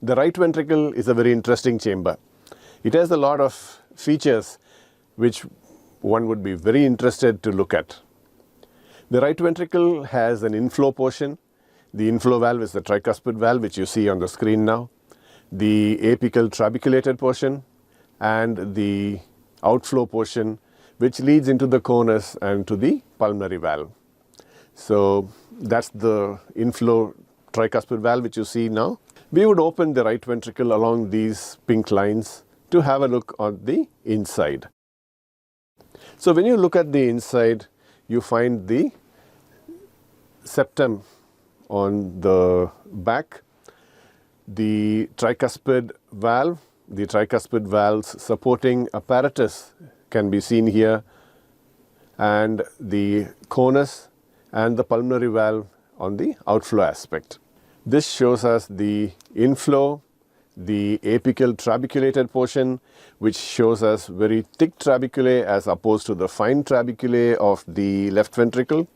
The right ventricle is a very interesting chamber. It has a lot of features which one would be very interested to look at. The right ventricle has an inflow portion. The inflow valve is the tricuspid valve, which you see on the screen now. The apical trabeculated portion and the outflow portion, which leads into the conus and to the pulmonary valve. So that's the inflow tricuspid valve which you see now. We would open the right ventricle along these pink lines to have a look on the inside. So when you look at the inside, you find the septum on the back, the tricuspid valve's supporting apparatus can be seen here, and the conus and the pulmonary valve on the outflow aspect. This shows us the inflow, the apical trabeculated portion, which shows us very thick trabeculae as opposed to the fine trabeculae of the left ventricle,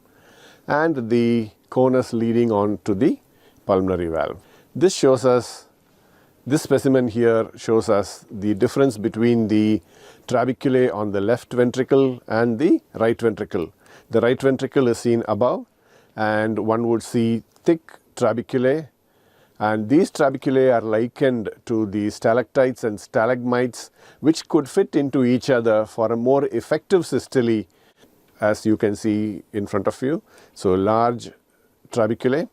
and the conus leading on to the pulmonary valve. This specimen here shows us the difference between the trabeculae on the left ventricle and the right ventricle. The right ventricle is seen above, and one would see thick trabeculae, and these trabeculae are likened to the stalactites and stalagmites, which could fit into each other for a more effective systole, as you can see in front of you. So large trabeculae.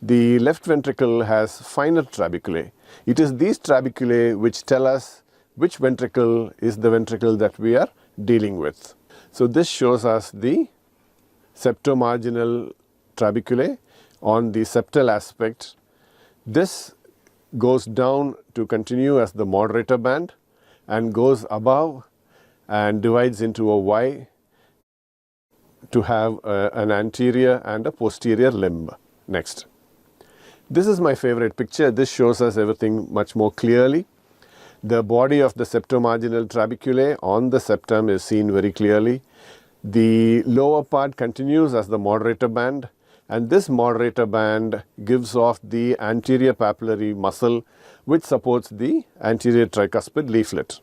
The left ventricle has finer trabeculae. It is these trabeculae which tell us which ventricle is the ventricle that we are dealing with. So this shows us the septomarginal trabeculae on the septal aspect. This goes down to continue as the moderator band and goes above and divides into a Y to have an anterior and a posterior limb. Next. This is my favorite picture. This shows us everything much more clearly. The body of the septomarginal trabeculae on the septum is seen very clearly. The lower part continues as the moderator band, and this moderator band gives off the anterior papillary muscle which supports the anterior tricuspid leaflet.